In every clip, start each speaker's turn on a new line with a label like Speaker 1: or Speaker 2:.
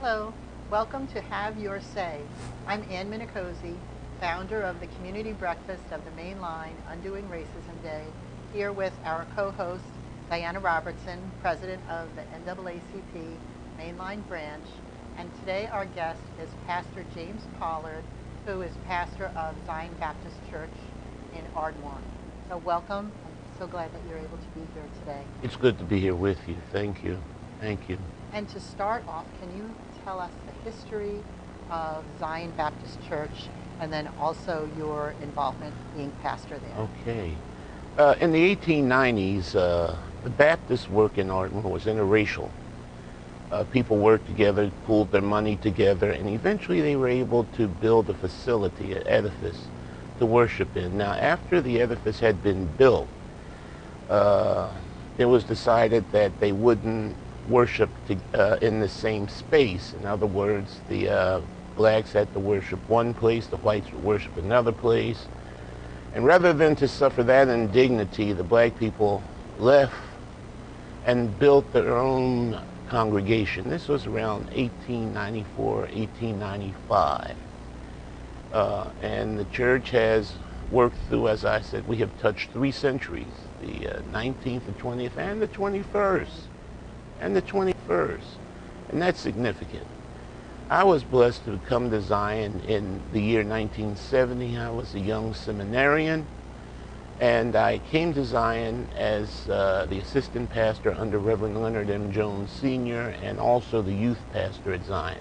Speaker 1: Hello, welcome to Have Your Say. I'm Ann Minicozzi, founder of the Community Breakfast of the Main Line Undoing Racism Day, here with our co-host Diana Robertson, president of the NAACP Mainline branch. And today our guest is Pastor James Pollard, who is pastor of Zion Baptist Church in Ardmore. So welcome. I'm so glad that you're able to be here today.
Speaker 2: It's good to be here with you. Thank you. Thank you.
Speaker 1: And to start off, can you tell us the history of Zion Baptist Church and then also your involvement being pastor there?
Speaker 2: Okay. In the 1890s, the Baptist work in Ardmore was interracial. People worked together, pooled their money together, and eventually they were able to build a facility, an edifice, to worship in. Now, after the edifice had been built, it was decided that they wouldn't worship in the same space. In other words, the blacks had to worship one place, the whites would worship another place. And rather than to suffer that indignity, the black people left and built their own congregation. This was around 1894, 1895. And the church has worked through, as I said, we have touched 3 centuries, the 19th, the 20th, and the 21st. And the 21st. And that's significant. I was blessed to come to Zion in the year 1970. I was a young seminarian, and I came to Zion as the assistant pastor under Reverend Leonard M. Jones Sr. and also the youth pastor at Zion.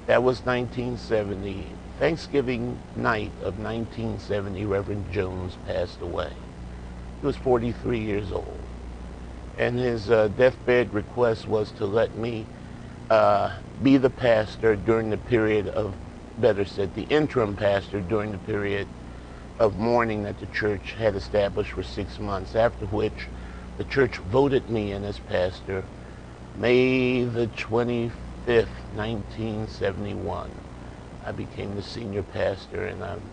Speaker 2: That was 1970. Thanksgiving night of 1970, Reverend Jones passed away. He was 43 years old. And his deathbed request was to let me be the pastor during the period of, better said, the interim pastor during the period of mourning that the church had established for 6 months, after which the church voted me in as pastor May the 25th, 1971. I became the senior pastor, and I'm,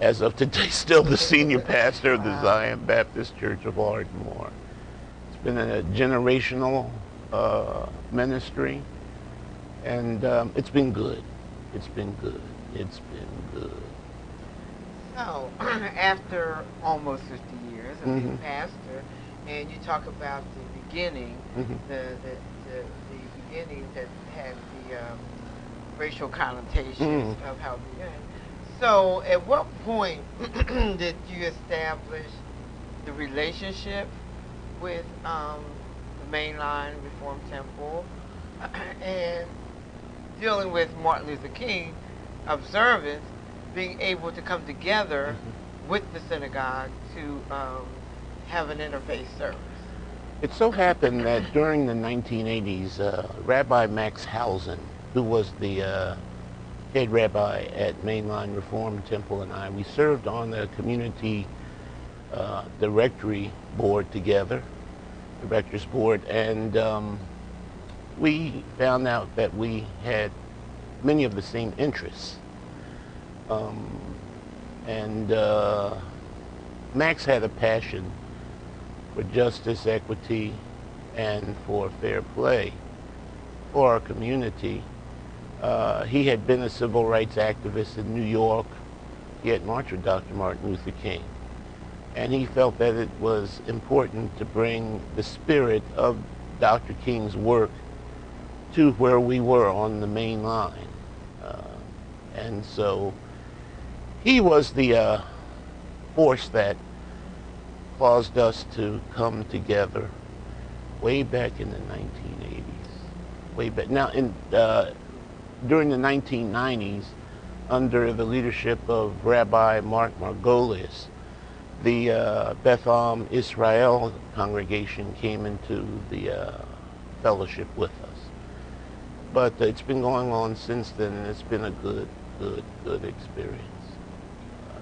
Speaker 2: as of today, still the senior pastor of the Zion Baptist Church of Ardmore. It's been a generational ministry, and it's been good. It's been good. It's been good.
Speaker 3: So, after almost 50 years of being pastor, and you talk about the beginning, the beginning that had the racial connotations of how it began. So, at what point did you establish the relationship with the Mainline Reformed Temple and dealing with Martin Luther King observance, being able to come together with the synagogue to have an interfaith service?
Speaker 2: It so happened that during the 1980s, Rabbi Max Housen, who was the head rabbi at Mainline Reformed Temple, and we served on the community directory board together, directors board, and we found out that we had many of the same interests. Max had a passion for justice, equity, and for fair play for our community. He had been a civil rights activist in New York. He had marched with Dr. Martin Luther King. And he felt that it was important to bring the spirit of Dr. King's work to where we were on the main line. And so he was the force that caused us to come together way back in the 1980s. Way back. Now, during the 1990s, under the leadership of Rabbi Mark Margolis, the Beth Am Israel congregation came into the fellowship with us. But it's been going on since then, and it's been a good experience.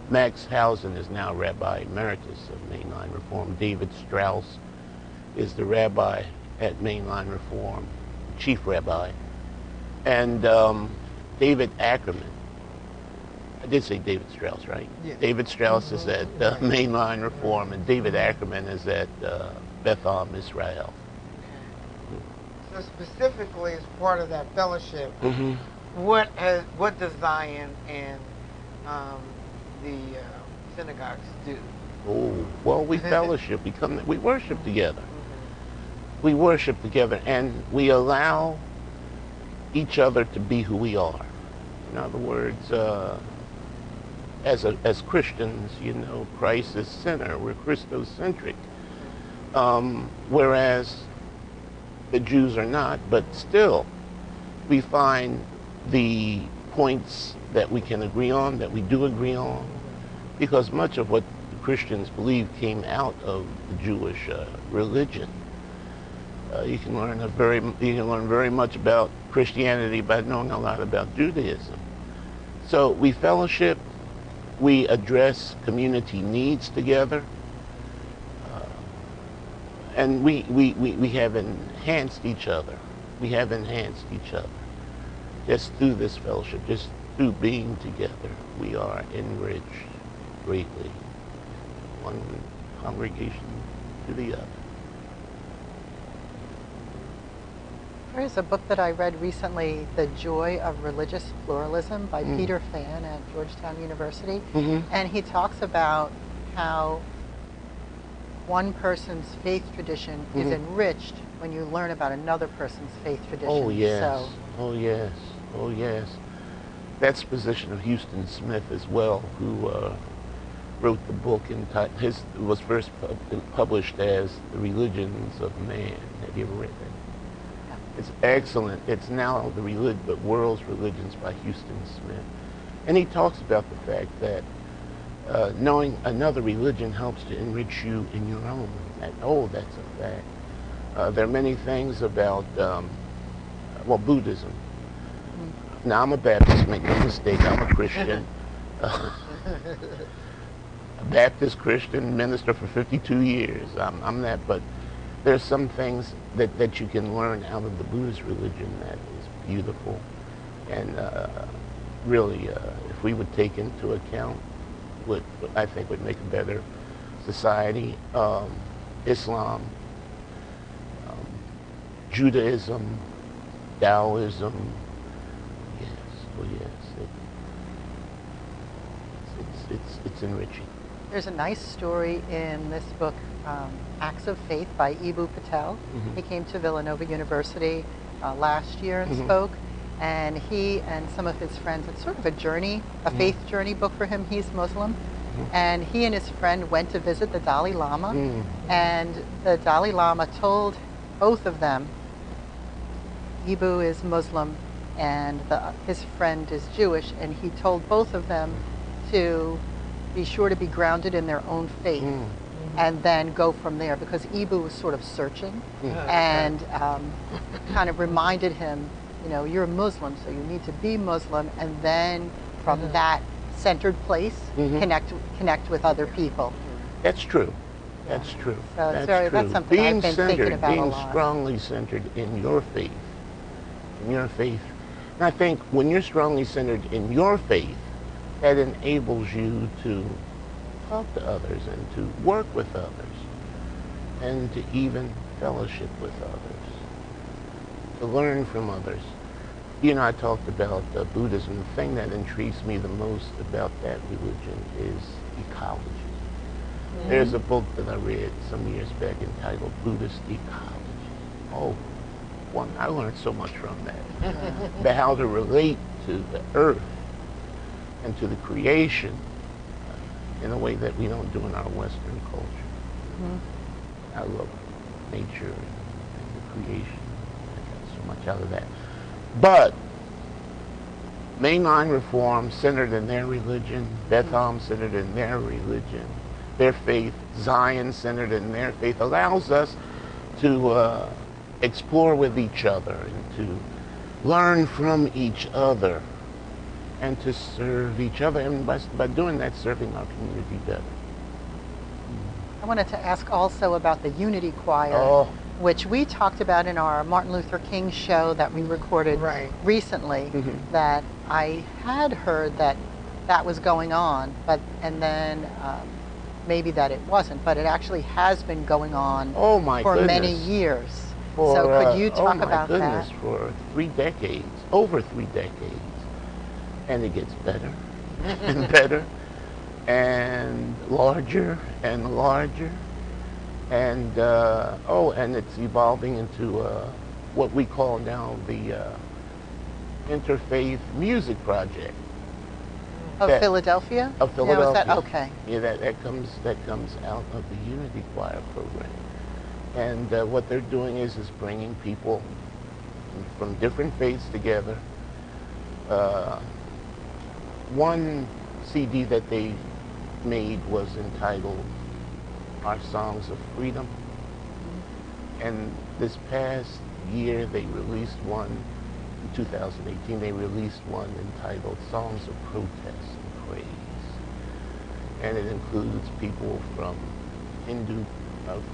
Speaker 2: Max Housen is now Rabbi Emeritus of Mainline Reform. David Strauss is the rabbi at Mainline Reform, chief rabbi. And David Ackerman, I did say David Strauss, right?
Speaker 3: Yes.
Speaker 2: David Strauss is at Mainline Reform, and David Ackerman is at Beth Am Israel.
Speaker 3: So specifically, as part of that fellowship,
Speaker 2: Hmm.
Speaker 3: what does Zion and the synagogues do?
Speaker 2: Oh, well, we fellowship, we worship together. We worship together, and we allow each other to be who we are. In other words, as Christians, you know, Christ is center. We're Christocentric. Whereas the Jews are not, but still, we find the points that we can agree on, that we do agree on, because much of what the Christians believe came out of the Jewish religion. You can learn very much about Christianity by knowing a lot about Judaism. So we fellowship, we address community needs together, and we have enhanced each other. We have enhanced each other. Just through this fellowship, just through being together, we are enriched greatly, one congregation to the other.
Speaker 1: There's a book that I read recently, The Joy of Religious Pluralism by Peter Phan at Georgetown University. And he talks about how one person's faith tradition is enriched when you learn about another person's faith tradition.
Speaker 2: Oh, yes.
Speaker 1: So,
Speaker 2: oh, yes. Oh, yes. That's the position of Houston Smith as well, who wrote the book. His was first published as The Religions of Man. Have you ever read that? It's excellent. It's now the World's Religions by Houston Smith. And he talks about the fact that knowing another religion helps to enrich you in your own. That's a fact. There are many things about, Buddhism. Now, I'm a Baptist, make no mistake, I'm a Christian. A Baptist Christian, minister for 52 years. I'm that, but there's some things that you can learn out of the Buddhist religion that is beautiful. And really, if we would take into account what I think would make a better society, Islam, Judaism, Taoism, it's enriching.
Speaker 1: there's a nice story in this book, Acts of Faith by Eboo Patel. He came to Villanova University last year and spoke, and he and some of his friends, it's sort of a journey, a faith journey book for him. He's Muslim, and he and his friend went to visit the Dalai Lama, and the Dalai Lama told both of them, Eboo is Muslim and his friend is Jewish, and he told both of them to be sure to be grounded in their own faith and then go from there, because Eboo was sort of searching and kind of reminded him, you know, you're a Muslim, so you need to be Muslim, and then from that centered place, connect with other people.
Speaker 2: That's true. That's true.
Speaker 1: So
Speaker 2: That's
Speaker 1: something I've been thinking about a lot.
Speaker 2: Being strongly centered in your faith, And I think when you're strongly centered in your faith, that enables you to talk to others and to work with others and to even fellowship with others, to learn from others. You know, I talked about Buddhism. The thing that intrigues me the most about that religion is ecology. There's a book that I read some years back entitled Buddhist Ecology. I learned so much from that. About how to relate to the earth and to the creation in a way that we don't do in our Western culture. I love nature and the creation. I got so much out of that. But mainline reform centered in their religion, Bethel centered in their religion, their faith, Zion centered in their faith, allows us to explore with each other and to learn from each other and to serve each other, and by doing that, serving our community better.
Speaker 1: I wanted to ask also about the Unity Choir, which we talked about in our Martin Luther King show that we recorded recently, that I had heard that was going on, and then maybe that it wasn't, but it actually has been going on
Speaker 2: Oh my
Speaker 1: for
Speaker 2: goodness.
Speaker 1: many years. So could you talk
Speaker 2: oh my
Speaker 1: about
Speaker 2: goodness,
Speaker 1: that?
Speaker 2: for 3 decades, over 3 decades. And it gets better and better and larger and larger. And, and it's evolving into what we call now the Interfaith Music Project.
Speaker 1: Of Philadelphia?
Speaker 2: Of Philadelphia.
Speaker 1: Now, is that okay?
Speaker 2: Yeah, that comes out of the Unity Choir program. And what they're doing is bringing people from different faiths together. One CD that they made was entitled Our Songs of Freedom. And this past year they released one, in 2018, they released one entitled Songs of Protest and Praise. And it includes people from Hindu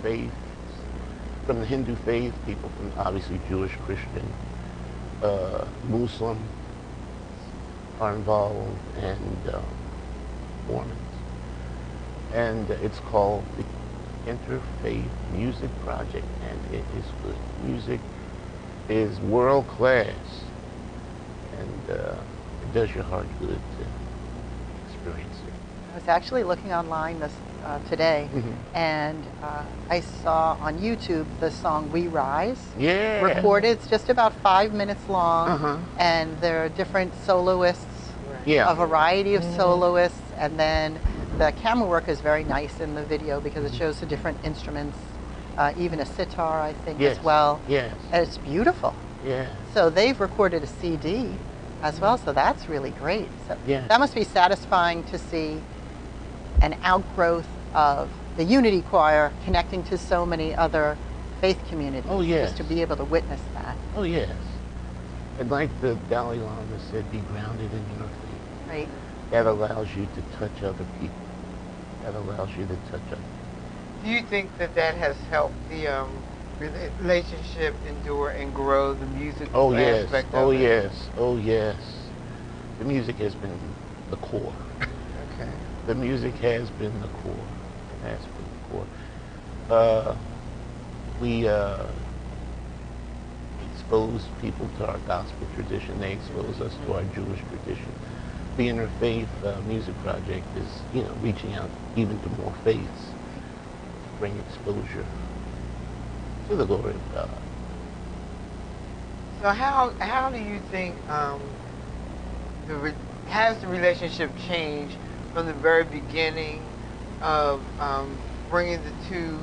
Speaker 2: faith, from the Hindu faith, people from obviously Jewish, Christian, Muslim are involved, and Mormons. And it's called the Interfaith Music Project, and it is good. Music is world class, and it does your heart good to experience it.
Speaker 1: I was actually looking online today, and I saw on YouTube the song We Rise.
Speaker 2: Yeah.
Speaker 1: Recorded. It's just about 5 minutes long, and there are different soloists, a variety of soloists, and then the camera work is very nice in the video because it shows the different instruments, even a sitar, I think, as well.
Speaker 2: Yes.
Speaker 1: And it's beautiful.
Speaker 2: Yeah.
Speaker 1: So they've recorded a CD as well, so that's really great. So that must be satisfying to see an outgrowth of the Unity Choir connecting to so many other faith communities.
Speaker 2: Oh, yes.
Speaker 1: Just to be able to witness that.
Speaker 2: Oh, yes. And like the Dalai Lama said, be grounded in your faith.
Speaker 1: Right.
Speaker 2: That allows you to touch other people. That allows you to touch other people.
Speaker 3: Do you think that that has helped the relationship endure and grow, the musical aspect of it?
Speaker 2: Oh, yes. Oh, yes. The music has been the core.
Speaker 3: Okay.
Speaker 2: The music has been the core. It has been the core. We expose people to our gospel tradition. They expose us to our Jewish tradition. The Interfaith Music Project is, reaching out even to more faiths to bring exposure to the glory of God.
Speaker 3: So how do you think has the relationship changed from the very beginning of bringing the two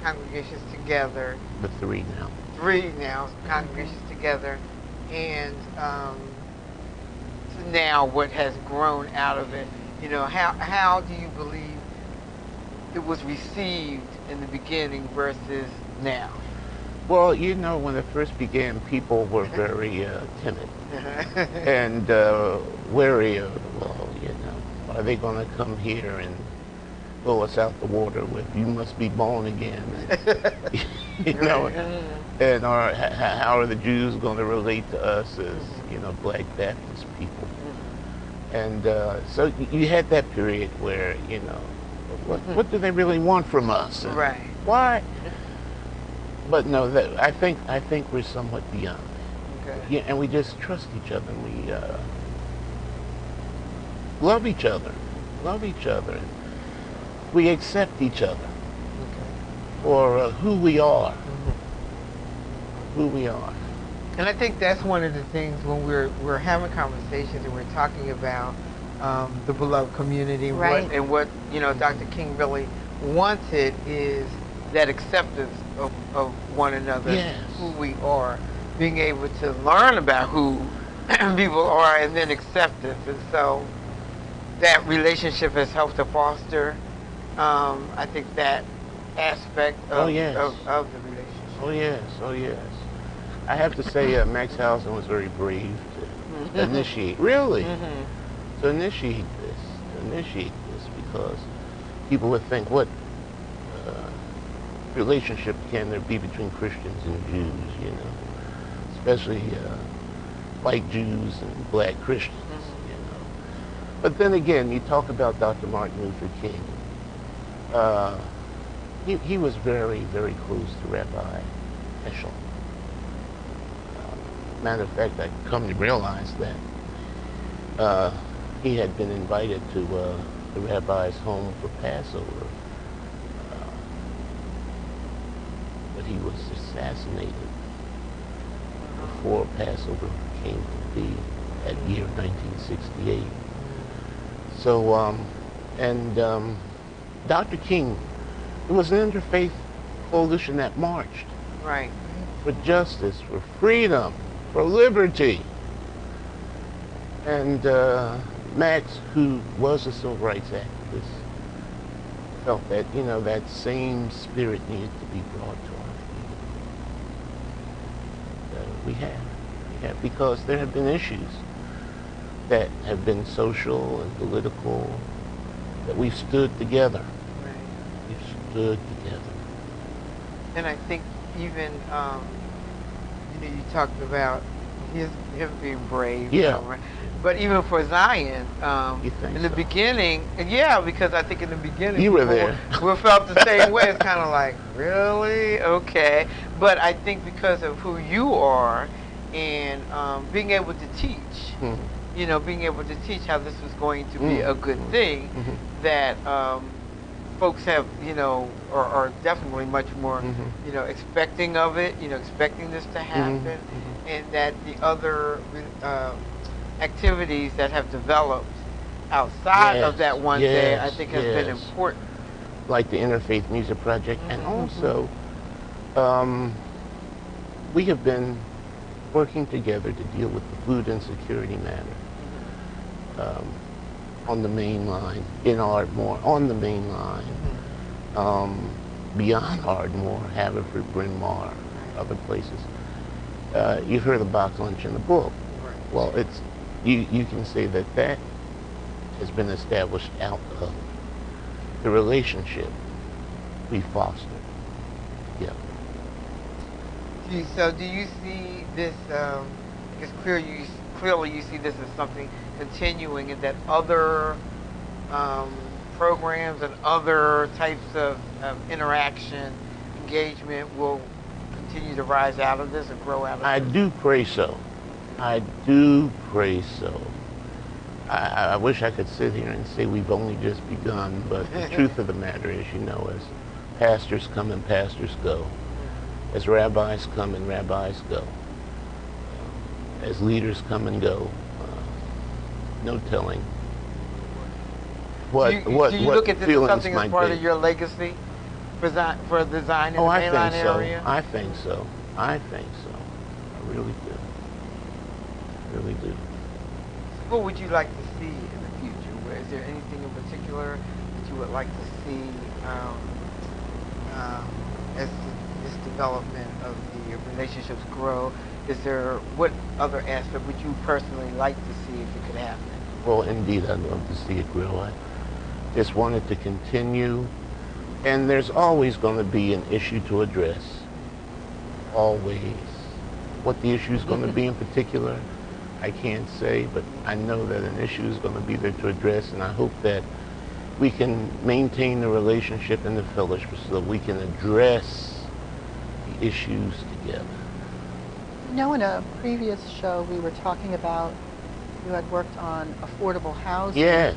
Speaker 3: congregations together?
Speaker 2: The three now.
Speaker 3: Congregations together, and to now what has grown out of it. How do you believe it was received in the beginning versus now?
Speaker 2: Well, when it first began, people were very timid and wary of, are they going to come here and blow us out the water with, you must be born again? And how are the Jews going to relate to us as, Black Baptist people? And so you had that period where, what do they really want from us? And
Speaker 3: right.
Speaker 2: Why? But no, I think we're somewhat beyond that.
Speaker 3: Okay.
Speaker 2: Yeah, and we just trust each other, and we love each other. We accept each other for who we are. Who we are.
Speaker 3: And I think that's one of the things when we're having conversations and we're talking about the beloved community,
Speaker 1: right.
Speaker 3: what Dr. King really wanted is that acceptance of one another, who we are, being able to learn about who people are and then accept it. And so that relationship has helped to foster, I think, that aspect of the relationship.
Speaker 2: Oh yes. I have to say, Max Housen was very brave to initiate, to initiate this, because people would think, what relationship can there be between Christians and Jews, especially white Jews and black Christians, But then again, you talk about Dr. Martin Luther King. he was very, very close to Rabbi Eshel. Matter of fact, I come to realize that he had been invited to the rabbi's home for Passover, but he was assassinated before Passover came to be that year, 1968. So, Dr. King, it was an interfaith coalition that marched
Speaker 3: Right.
Speaker 2: for justice, for freedom, for liberty. And Max, who was a civil rights activist, felt that, that same spirit needed to be brought to our field. We have, because there have been issues that have been social and political, that we've stood together.
Speaker 3: Right.
Speaker 2: We've stood together.
Speaker 3: And I think even, you talked about him being brave.
Speaker 2: Yeah.
Speaker 3: Right? But even for Zion,
Speaker 2: You think
Speaker 3: in the
Speaker 2: so?
Speaker 3: beginning, yeah, because I think in the beginning,
Speaker 2: You were there.
Speaker 3: We felt the same way. It's kind of like, really? Okay. But I think because of who you are and being able to teach, being able to teach how this was going to be a good thing, that folks have, are definitely much more, expecting of it, expecting this to happen, and that the other activities that have developed outside of that one day, I think has been important.
Speaker 2: Like the Interfaith Music Project, and also we have been working together to deal with the food insecurity matter on the main line, in Ardmore, on the main line, beyond Ardmore, Haverford, Bryn Mawr, other places. You've heard of box lunch in the book.
Speaker 3: Right.
Speaker 2: Well, it's you can say that has been established out of the relationship we fostered. Yeah.
Speaker 3: So do you see this, it's clearly you see this as something continuing, and that other programs and other types of interaction, engagement will continue to rise out of this and grow out of
Speaker 2: I
Speaker 3: this?
Speaker 2: do pray so. I do pray so. I wish I could sit here and say we've only just begun, but the truth of the matter is, as pastors come and pastors go, as rabbis come and rabbis go, as leaders come and go, no telling what
Speaker 3: do you look at this as
Speaker 2: feelings
Speaker 3: something as
Speaker 2: might
Speaker 3: part
Speaker 2: be.
Speaker 3: of your legacy for the Zion in the mainline area?
Speaker 2: I think so. I really do. I really do.
Speaker 3: What would you like to see in the future? Is there anything in particular that you would like to see as this development of the relationships grow? What other aspect would you personally like to see if it could happen?
Speaker 2: Well, indeed, I'd love to see it grow. I just want it to continue. And there's always going to be an issue to address. Always. What the issue is going to be in particular, I can't say, but I know that an issue is going to be there to address, and I hope that we can maintain the relationship and the fellowship so that we can address the issues together.
Speaker 1: In a previous show, we were talking about you had worked on affordable housing in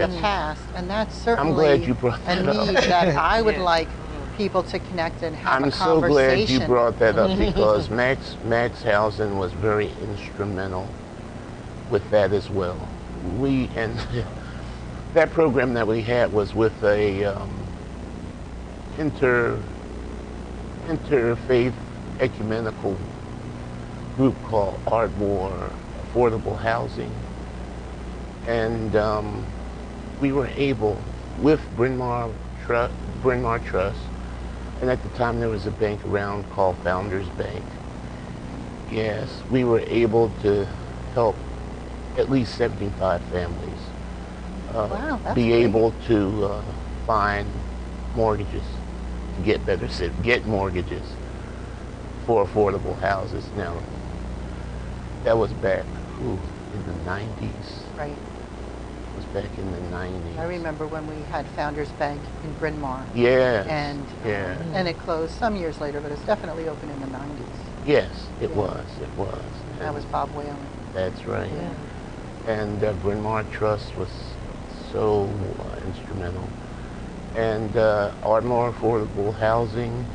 Speaker 1: the past, and that's certainly
Speaker 2: I'm glad you brought that
Speaker 1: a
Speaker 2: up.
Speaker 1: need that I would like people to connect and have
Speaker 2: I'm
Speaker 1: a
Speaker 2: so
Speaker 1: conversation.
Speaker 2: glad you brought that up because Max Housen was very instrumental with that as well. And that program that we had was with a interfaith ecumenical group called Ardmore Affordable Housing, and we were able, with Bryn Mawr Trust, and at the time there was a bank around called Founders Bank. Yes, we were able to help at least 75 families
Speaker 1: Wow, that's
Speaker 2: be
Speaker 1: great.
Speaker 2: able to find mortgages, to get mortgages for affordable houses. Now, that was back in the 90s.
Speaker 1: Right.
Speaker 2: was back in the 90s.
Speaker 1: I remember when we had Founders Bank in Bryn Mawr.
Speaker 2: Yes.
Speaker 1: And it closed some years later, but it's definitely open in the 90s.
Speaker 2: Yes, it
Speaker 1: Yeah.
Speaker 2: was. It was.
Speaker 1: That was Bob Whalen.
Speaker 2: That's right.
Speaker 1: Yeah.
Speaker 2: And Bryn Mawr Trust was so instrumental. And Ardmore Affordable Housing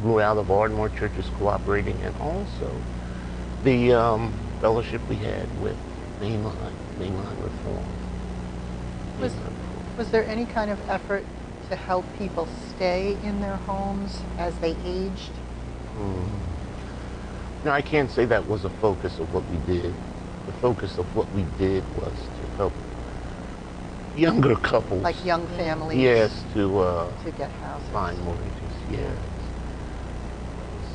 Speaker 2: grew out of Ardmore Churches Cooperating, and also the fellowship we had with Mainline Reform.
Speaker 1: Was there any kind of effort to help people stay in their homes as they aged?
Speaker 2: No, I can't say that was a focus of what we did. The focus of what we did was to help younger couples.
Speaker 1: Like young families?
Speaker 2: Yes, to
Speaker 1: get houses.
Speaker 2: find mortgages, yes.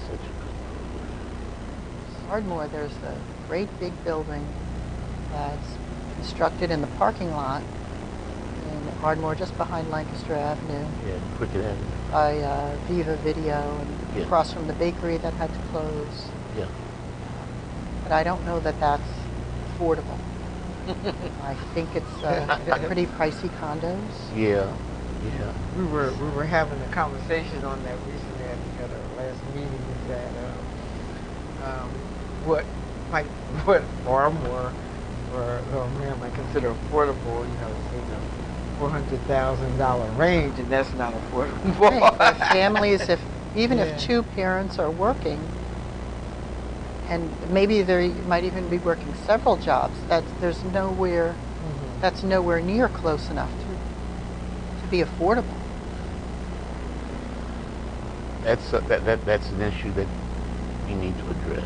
Speaker 2: Such a good program.
Speaker 1: Ardmore, there's a great big building that's constructed in the parking lot in Ardmore, just behind Lancaster Avenue,
Speaker 2: Yeah, Cricket Avenue.
Speaker 1: by Viva Video, and
Speaker 2: Yeah.
Speaker 1: across from the bakery that had to close.
Speaker 2: Yeah.
Speaker 1: But I don't know that that's affordable. I think it's pretty pricey condos.
Speaker 2: Yeah.
Speaker 3: We were having a conversation on that recently at our last meeting. Is that what Ardmore or man might consider affordable? You know, it's in the $400,000 range, and that's not affordable.
Speaker 1: Right. For families, even
Speaker 3: Yeah.
Speaker 1: if two parents are working, and maybe they might even be working several jobs, that's nowhere near close enough to be affordable.
Speaker 2: That's an issue that we need to address.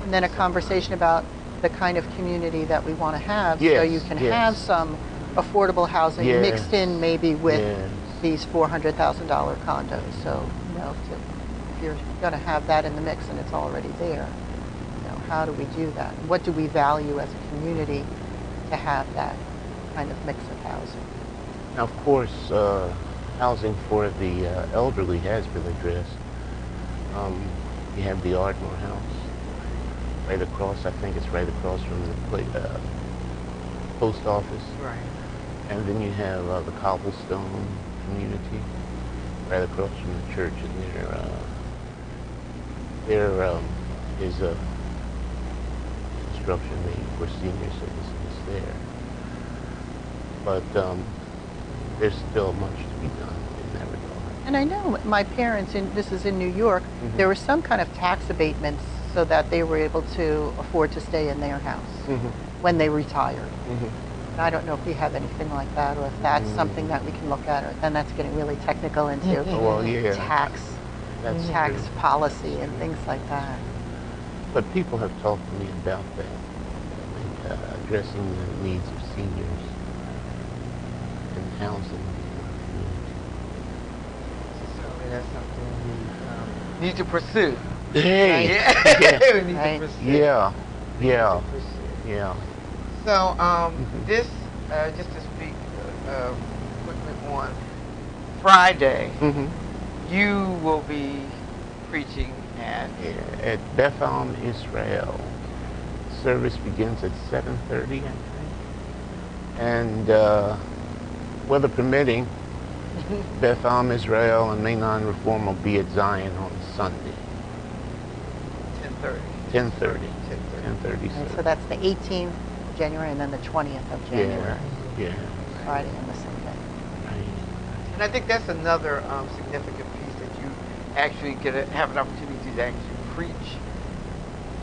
Speaker 1: And then a conversation about the kind of community that we want to have, so
Speaker 2: Yes,
Speaker 1: you can
Speaker 2: yes.
Speaker 1: have some affordable housing
Speaker 2: Yes.
Speaker 1: mixed in maybe with
Speaker 2: Yes.
Speaker 1: these $400,000 condos. So, if you're going to have that in the mix and it's already there, how do we do that? What do we value as a community to have that kind of mix of housing?
Speaker 2: Now, of course, housing for the elderly has been addressed. You have the Ardmore House right across. I think it's right across from the post office.
Speaker 3: Right.
Speaker 2: And then you have the Cobblestone community right across from the church, and there is a construction made for senior citizens there. But there's still much to be done in that regard.
Speaker 1: And I know my parents, this is in New York, there was some kind of tax abatements so that they were able to afford to stay in their house when they retired. And I don't know if we have anything like that, or if that's something that we can look at, or then that's getting really technical into
Speaker 2: Well, yeah.
Speaker 1: tax
Speaker 2: That's true.
Speaker 1: policy and things like that.
Speaker 2: But people have talked to me about that, addressing the needs of seniors and housing.
Speaker 3: Certainly, that's something we need to pursue.
Speaker 2: Hey,
Speaker 3: Yeah. We need
Speaker 1: Right.
Speaker 3: to pursue.
Speaker 2: yeah, yeah,
Speaker 3: To pursue.
Speaker 2: yeah.
Speaker 3: So, this, just to speak quickly on Friday, you will be preaching at
Speaker 2: At Beth Am, Israel. Service begins at 7:30, I think. And weather permitting, Beth Am, Israel, and Mainline Reform will be at Zion on Sunday,
Speaker 3: 10:30.
Speaker 2: 10:30. 10:30.
Speaker 1: And so that's the 18th of January and then the 20th of January,
Speaker 2: Yeah.
Speaker 1: Friday and the Sunday.
Speaker 3: And I think that's another significant piece that you actually have an opportunity to actually preach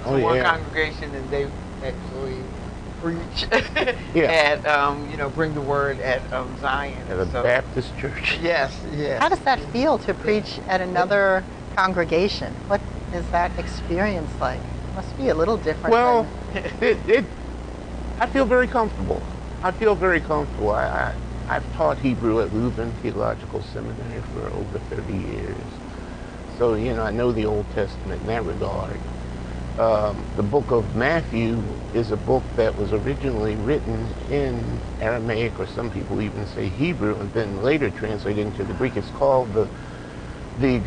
Speaker 3: to one congregation, and they actually preach at bring the word at Zion.
Speaker 2: At a Baptist church.
Speaker 3: Yes, yes.
Speaker 1: How does that feel to preach at another congregation? What is that experience like? It must be a little different.
Speaker 2: Well, I feel very comfortable. I've taught Hebrew at Leuven Theological Seminary for over 30 years. So, I know the Old Testament in that regard. The book of Matthew is a book that was originally written in Aramaic, or some people even say Hebrew, and then later translated into the Greek. It's called the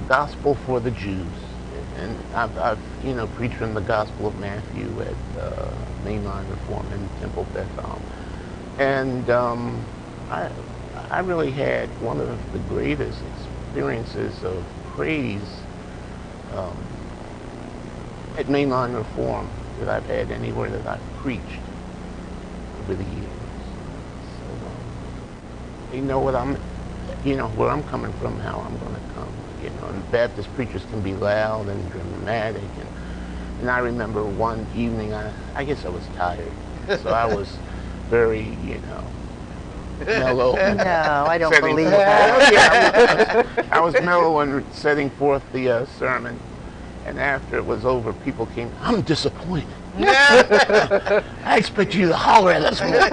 Speaker 2: Gospel for the Jews. And I've preached from the Gospel of Matthew at Mainline Reform in Temple Beth Am. And I really had one of the greatest experiences of praise at mainline reform that I've had anywhere that I've preached over the years. So they know what I'm, where I'm coming from, how I'm going to come. And Baptist preachers can be loud and dramatic, and I remember one evening, I guess I was tired, so I was very, mellow.
Speaker 1: No, I don't
Speaker 2: setting
Speaker 1: believe
Speaker 2: forth-
Speaker 1: that.
Speaker 2: Yeah, I was mellow and setting forth the sermon, and after it was over, people came, I'm disappointed. I expect you to holler at us more.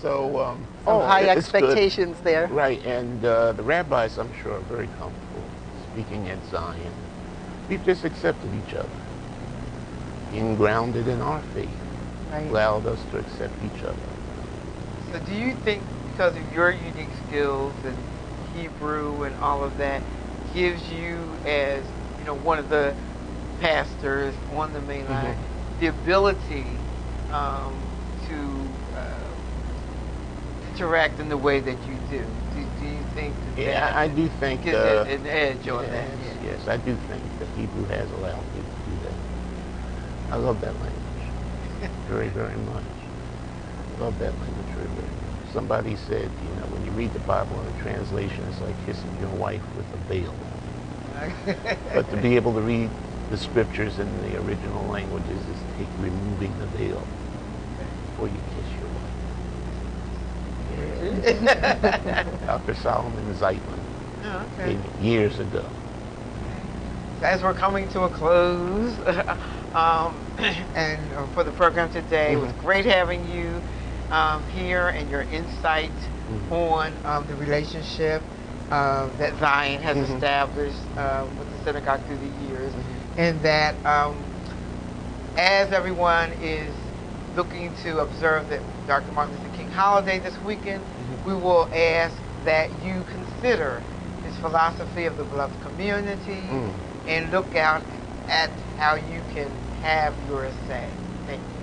Speaker 2: So,
Speaker 1: Some high
Speaker 2: it's good.
Speaker 1: expectations there.
Speaker 2: Right, and the rabbis, I'm sure, are very comfortable speaking at Zion. We've just accepted each other, being grounded in our faith,
Speaker 1: Right.
Speaker 2: allowed us to accept each other.
Speaker 3: So do you think because of your unique skills and Hebrew and all of that gives you as, one of the pastors on the main line, the ability to interact in the way that you do? Do you think that
Speaker 2: Yeah, I do think
Speaker 3: gives it an edge on
Speaker 2: yes,
Speaker 3: that?
Speaker 2: yes, I do think that Hebrew has allowed me to do that. I love that language very, very much. I love that language very, very much. Somebody said, when you read the Bible in a translation, it's like kissing your wife with a veil. But to be able to read the scriptures in the original languages is removing the veil before you kiss your wife. Dr. Solomon Zeitlin
Speaker 3: Oh, okay.
Speaker 2: years ago.
Speaker 3: As we're coming to a close, and for the program today, it was great having you here and your insight on the relationship that Zion has established with the synagogue through the years, and that as everyone is looking to observe the Dr. Martin Luther King holiday this weekend, we will ask that you consider his philosophy of the beloved community and look out at how you can have your say. Thank you.